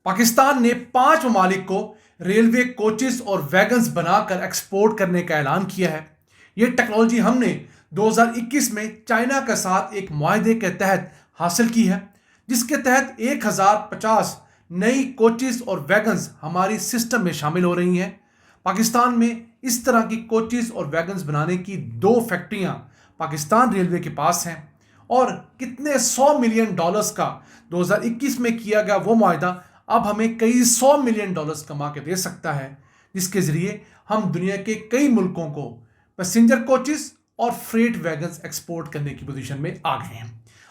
पाकिस्तान ने 5 ममालिक को रेलवे कोचेस और वैगन्स बनाकर एक्सपोर्ट करने का ऐलान किया है। ये टेक्नोलॉजी हमने 2021 में चाइना के साथ एक मुआहदे के तहत हासिल की है, जिसके तहत 1050 नई कोचेस और वैगन्स हमारी सिस्टम में शामिल हो रही हैं। पाकिस्तान में इस तरह की कोचेस और वैगन्स बनाने की 2 फैक्ट्रियां पाकिस्तान रेलवे के पास हैं, और कितने $100 मिलियन का 2021 में किया गया वो मुआहदा अब हमें कई $100 मिलियन कमा के दे सकता है, जिसके ज़रिए हम दुनिया के कई मुल्कों को पैसेंजर कोचेस और फ्रेट वैगन्स एक्सपोर्ट करने की पोजीशन में आ गए हैं।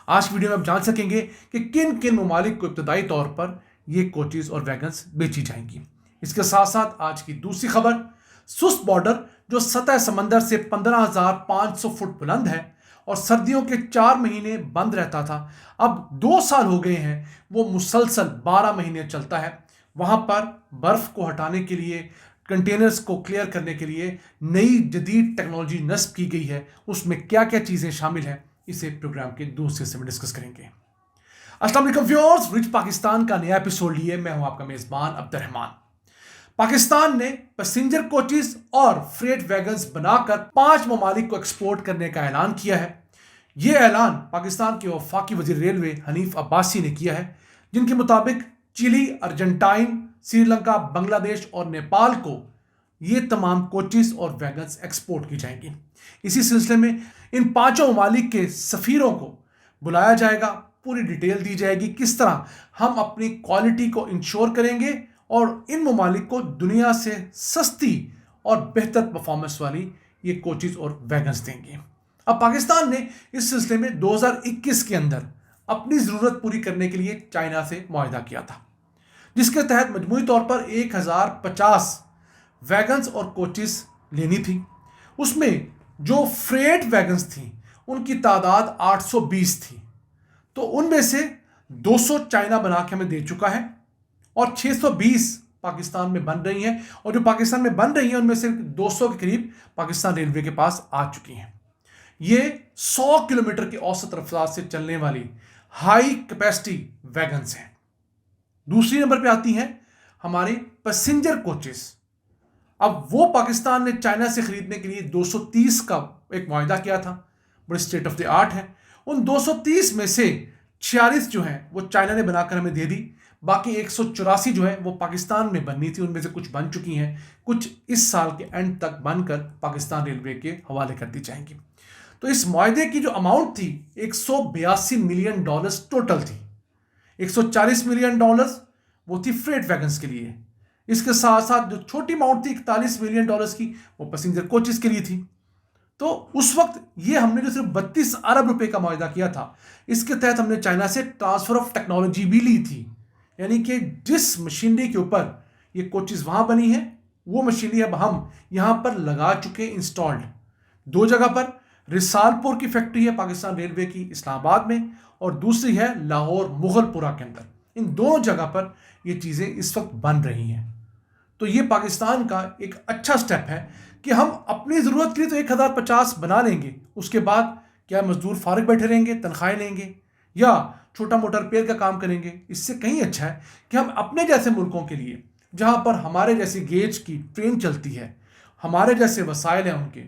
आज की वीडियो में आप जान सकेंगे कि किन किन ममालिक को इब्तदाई तौर पर ये कोचेस और वैगन्स बेची जाएंगी। इसके साथ साथ आज की दूसरी खबर, सुस्त बॉर्डर जो सतह समंदर से 15,500 फुट बुलंद है और सर्दियों के 4 महीने बंद रहता था, अब 2 साल हो गए हैं वो मुसलसल 12 महीने चलता है। वहाँ पर बर्फ़ को हटाने के लिए, कंटेनर्स को क्लियर करने के लिए नई जदीद टेक्नोलॉजी नस्ब की गई है। उसमें क्या क्या चीज़ें शामिल हैं, इसे प्रोग्राम के दूसरे हिस्से में डिस्कस करेंगे। अस्सलाम वालेकुम व्यूअर्स, रिच पाकिस्तान का नया एपिसोड लिए मैं हूं आपका मेज़बान अब्दुर्रहमान। पाकिस्तान ने पैसेंजर कोचेस और फ्रेट वैगन्स बनाकर 5 ममालिक को एक्सपोर्ट करने का ऐलान किया है। यह ऐलान पाकिस्तान के वफाकी वज़ीर रेलवे हनीफ अब्बासी ने किया है, जिनके मुताबिक चिली, अर्जेंटाइन, श्रीलंका, बांग्लादेश और नेपाल को ये तमाम कोचेस और वैगन्स एक्सपोर्ट की जाएंगी। इसी सिलसिले में इन 5 ममालिक के सफ़ीरों को बुलाया जाएगा, पूरी डिटेल दी जाएगी किस तरह हम अपनी क्वालिटी को इंश्योर करेंगे और इन ममालिक को दुनिया से सस्ती और बेहतर परफॉर्मेंस वाली ये कोचेस और वैगन्स देंगे। अब पाकिस्तान ने इस सिलसिले में 2021 के अंदर अपनी ज़रूरत पूरी करने के लिए चाइना से मुआहदा किया था, जिसके तहत मजमूई तौर पर 1050 वैगन्स और कोचेस लेनी थी। उसमें जो फ्रेट वैगन्स थी उनकी तादाद 820 थी, तो उनमें से 200 चाइना बना के हमें दे चुका है और 620 पाकिस्तान में बन रही हैं, और जो पाकिस्तान में बन रही हैं उनमें से 200 के करीब पाकिस्तान रेलवे के पास आ चुकी हैं। ये 100 किलोमीटर की औसत रफ्तार से चलने वाली हाई कैपेसिटी वैगन्स हैं। दूसरी नंबर पे आती हैं हमारी पैसेंजर कोचेस। अब वो पाकिस्तान ने चाइना से खरीदने के लिए 230 का एक मुआहदा किया था, बड़े स्टेट ऑफ द आर्ट है। उन 230 में से 46 जो हैं वो चाइना ने बनाकर हमें दे दी, बाकी 184 जो है वो पाकिस्तान में बननी थी। उनमें से कुछ बन चुकी हैं, कुछ इस साल के एंड तक बनकर पाकिस्तान रेलवे के हवाले कर दी जाएंगी। तो इस मुआहदे की जो अमाउंट थी 182 मिलियन डॉलर्स टोटल थी। 140 मिलियन डॉलर्स वो थी फ्रेट वैगन्स के लिए। इसके साथ साथ जो छोटी अमाउंट थी 41 मिलियन डॉलर्स की, वो पैसेंजर कोचेस के लिए थी। तो उस वक्त ये हमने जो सिर्फ 32 अरब रुपए का मुआहदा किया था, इसके तहत हमने चाइना से ट्रांसफर ऑफ टेक्नोलॉजी भी ली थी, यानी कि जिस मशीनरी के ऊपर ये कोचेस वहाँ बनी है वो मशीनरी अब हम यहाँ पर लगा चुके, इंस्टॉल्ड। 2 जगह पर, रिसालपुर की फैक्ट्री है पाकिस्तान रेलवे की इस्लामाबाद में, और दूसरी है लाहौर मुगलपुरा के अंदर। इन दोनों जगह पर ये चीज़ें इस वक्त बन रही हैं। तो ये पाकिस्तान का एक अच्छा स्टेप है कि हम अपनी ज़रूरत के लिए तो 1050 बना लेंगे, उसके बाद क्या मजदूर फारिग बैठे रहेंगे, तनख्वाहें लेंगे या छोटा मोटा रिपेयर का काम करेंगे। इससे कहीं अच्छा है कि हम अपने जैसे मुल्कों के लिए, जहाँ पर हमारे जैसी गेज की ट्रेन चलती है, हमारे जैसे वसाइल हैं उनके,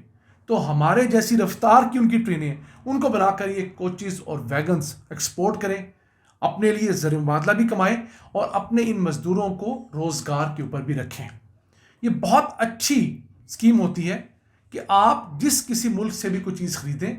तो हमारे जैसी रफ्तार की उनकी ट्रेनें, उनको बनाकर ये कोचेस और वैगन्स एक्सपोर्ट करें, अपने लिए ज़र मुबादला भी कमाएं और अपने इन मज़दूरों को रोज़गार के ऊपर भी रखें। ये बहुत अच्छी स्कीम होती है कि आप जिस किसी मुल्क से भी कोई चीज़ ख़रीदें,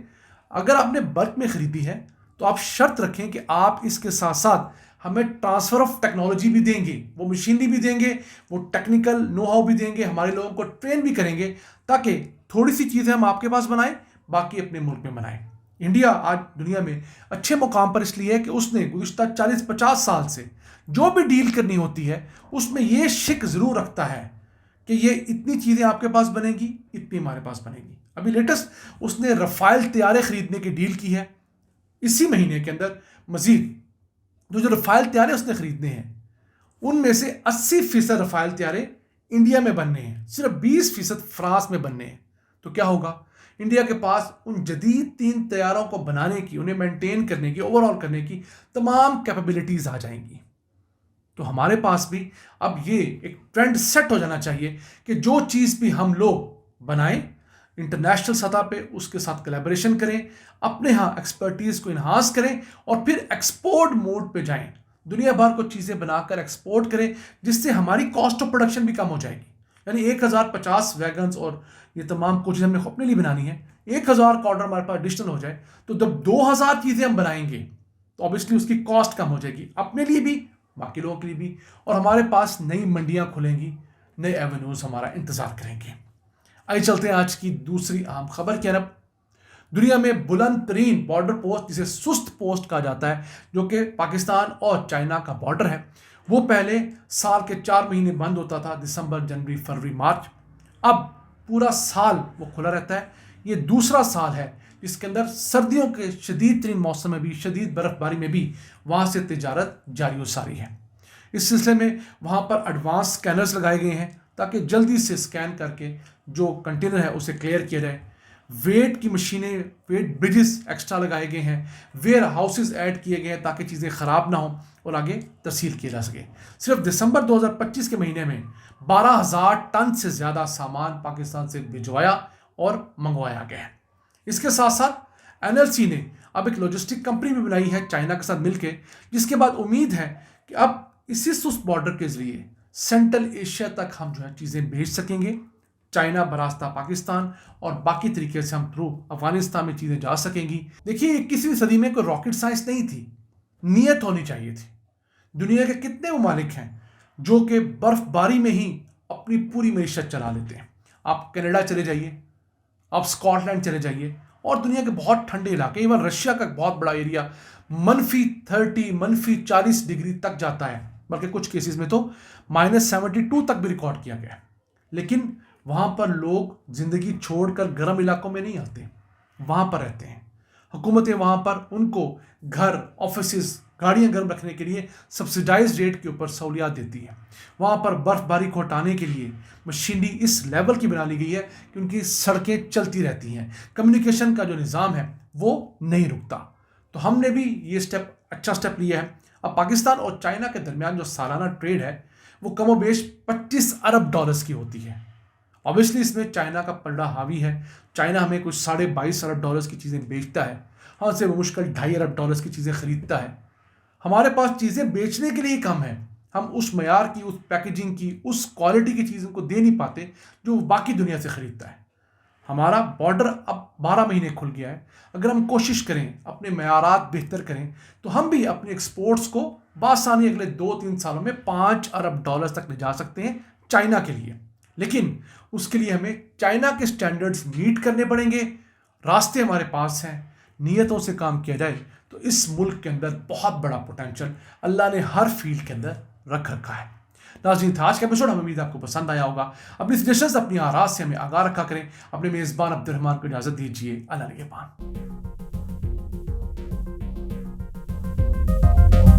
अगर आपने बल्क में ख़रीदी है तो आप शर्त रखें कि आप इसके साथ साथ हमें ट्रांसफ़र ऑफ टेक्नोलॉजी भी देंगे, वो मशीनरी भी देंगे, वो टेक्निकल नो हाउ भी देंगे, हमारे लोगों को ट्रेन भी करेंगे, ताकि थोड़ी सी चीज़ें हम आपके पास बनाएं, बाकी अपने मुल्क में बनाएं। इंडिया आज दुनिया में अच्छे मुकाम पर इसलिए है कि उसने गुज़िश्ता 40-50 साल से जो भी डील करनी होती है उसमें ये शिक ज़रूर रखता है कि ये इतनी चीज़ें आपके पास बनेगी, इतनी हमारे पास बनेगी। अभी लेटेस्ट उसने रफ़ाइल तैयारे ख़रीदने की डील की है इसी महीने के अंदर। मज़ीद जो रफ़ाइल तैयारे उसने ख़रीदने हैं उनमें से 80% रफ़ाइल तैयारे इंडिया में बनने हैं, सिर्फ 20% फ्रांस में बनने हैं। तो क्या होगा, इंडिया के पास उन जदीद 3 तैयारों को बनाने की, उन्हें मेंटेन करने की, ओवरऑल करने की तमाम कैपेबिलिटीज़ आ जाएंगी। تو ہمارے پاس بھی اب یہ ایک ٹرینڈ سیٹ ہو جانا چاہیے کہ جو چیز بھی ہم لوگ بنائیں انٹرنیشنل سطح پہ اس کے ساتھ کلیبریشن کریں، اپنے ہاں ایکسپرٹیز کو انہانس کریں اور پھر ایکسپورٹ موڈ پہ جائیں، دنیا بھر کو چیزیں بنا کر ایکسپورٹ کریں، جس سے ہماری کاسٹ آف پروڈکشن بھی کم ہو جائے گی۔ یعنی 1050 ویگنز اور یہ تمام کوچز ہم نے اپنے لیے بنانی ہے، 1000 کا آرڈر ہمارے پاس ایڈیشنل ہو جائے تو جب 2000 چیزیں ہم بنائیں گے تو obviously اس کی کاسٹ کم ہو جائے گی، اپنے لیے بھی باقی لوگوں کے لیے بھی، اور ہمارے پاس نئی منڈیاں کھلیں گی، نئے ایونیوز ہمارا انتظار کریں گے۔ آئیے چلتے ہیں آج کی دوسری اہم خبر کی طرف۔ دنیا میں بلند ترین بارڈر پوسٹ جسے سست پوسٹ کہا جاتا ہے، جو کہ پاکستان اور چائنا کا بارڈر ہے، وہ پہلے سال کے 4 مہینے بند ہوتا تھا، دسمبر، جنوری، فروری، مارچ۔ اب پورا سال وہ کھلا رہتا ہے۔ یہ دوسرا سال ہے جس کے اندر سردیوں کے شدید ترین موسم میں بھی، شدید برف باری میں بھی وہاں سے تجارت جاری و ساری ہے۔ اس سلسلے میں وہاں پر ایڈوانس سکینرز لگائے گئے ہیں تاکہ جلدی سے سکین کر کے جو کنٹینر ہے اسے کلیئر کیا جائے۔ ویٹ کی مشینیں، ویٹ بریجز ایکسٹرا لگائے گئے ہیں، ویئر ہاؤسز ایڈ کیے گئے ہیں تاکہ چیزیں خراب نہ ہوں اور آگے ترسیل کیا جا سکے۔ صرف دسمبر 2025 کے مہینے میں 12,000 ٹن سے زیادہ سامان پاکستان سے بھجوایا اور منگوایا گیا ہے۔ اس کے ساتھ ساتھ NLC نے اب ایک لاجسٹک کمپنی بھی بنائی ہے چائنا کے ساتھ مل کے، جس کے بعد امید ہے کہ اب اسی سست بارڈر کے ذریعے سینٹرل ایشیا تک ہم جو ہے چیزیں بھیج سکیں گے، چائنا براستہ پاکستان، اور باقی طریقے سے ہم تھرو افغانستان میں چیزیں جا سکیں گی۔ دیکھیے 21ویں صدی میں کوئی راکٹ سائنس نہیں تھی، نیت ہونی چاہیے تھی۔ دنیا کے کتنے ممالک ہیں جو کہ برف باری میں ہی اپنی پوری معیشت چلا لیتے ہیں۔ آپ کینیڈا چلے جائیے، آپ اسکاٹ لینڈ چلے جائیے، اور دنیا کے بہت ٹھنڈے علاقے، ایون رشیا کا بہت بڑا ایریا -30 -40 ڈگری تک جاتا ہے، بلکہ کچھ کیسز میں تو -72 تک بھی ریکارڈ کیا گیا ہے۔ لیکن وہاں پر لوگ زندگی چھوڑ کر گرم علاقوں میں نہیں آتے، وہاں پر رہتے ہیں۔ حکومتیں وہاں پر ان کو گھر، آفیسز، گاڑیاں گرم رکھنے کے لیے سبسیڈائز ریٹ کے اوپر سہولیات دیتی ہیں۔ وہاں پر برف باری کو ہٹانے کے لیے مشینری اس لیول کی بنا لی گئی ہے کہ ان کی سڑکیں چلتی رہتی ہیں، کمیونیکیشن کا جو نظام ہے وہ نہیں رکتا۔ تو ہم نے بھی یہ اچھا سٹیپ لیا ہے۔ اب پاکستان اور چائنا کے درمیان جو سالانہ ٹریڈ ہے وہ کم و بیش $25 ارب کی ہوتی ہے۔ اوبیسلی اس میں چائنا کا پلڑا حاوی ہے۔ چائنا ہمیں کچھ $22.5 ارب کی چیزیں بیچتا ہے، ہم سے بمشکل $2.5 ارب کی چیزیں خریدتا ہے۔ ہمارے پاس چیزیں بیچنے کے لیے کم ہیں، ہم اس معیار کی، اس پیکیجنگ کی، اس کوالٹی کی چیزوں کو دے نہیں پاتے جو باقی دنیا سے خریدتا ہے۔ ہمارا بارڈر اب 12 مہینے کھل گیا ہے۔ اگر ہم کوشش کریں، اپنے معیارات بہتر کریں، تو ہم بھی اپنے ایکسپورٹس کو بآسانی اگلے 2-3 سالوں میں $5 ارب تک لے جا سکتے ہیں چائنا کے لیے۔ لیکن اس کے لیے ہمیں چائنا کے سٹینڈرڈز میٹ کرنے پڑیں گے۔ راستے ہمارے پاس ہیں، نیتوں سے کام کیا جائے تو اس ملک کے اندر بہت بڑا پوٹینشل اللہ نے ہر فیلڈ کے اندر رکھ رکھا ہے۔ ناظرین، تھا آج کا ایپیسوڈ، ہمیں امید آپ کو پسند آیا ہوگا۔ اپنی سجیشنز، اپنی آراء سے ہمیں آگاہ رکھا کریں۔ اپنے میزبان عبد الرحمان کو اجازت دیجیے۔ اللہ نگہبان۔